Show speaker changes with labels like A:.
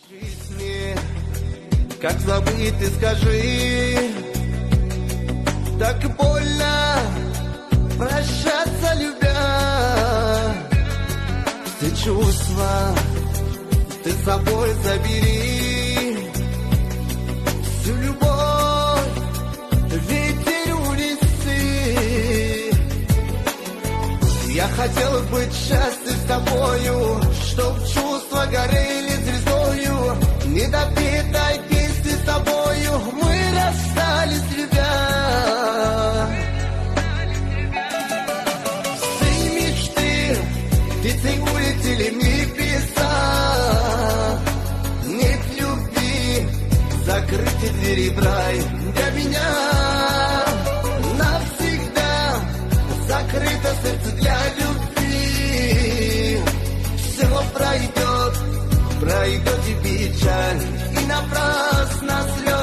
A: Жизни, как забыть, ты скажи, так больно прощаться, любя. Все чувства ты с собой забери, всю любовь ветер унеси. Я хотел быть счастлив с тобою, чтоб чувства горели звездою. Недопетой песни с тобою мы расстались, любя. Все мечты птицей улетели в небеса. Нет любви, закрытые двери в рай для меня. Навсегда закрыто сердце для любви. Все пройдет и печаль, и напрасно слезы.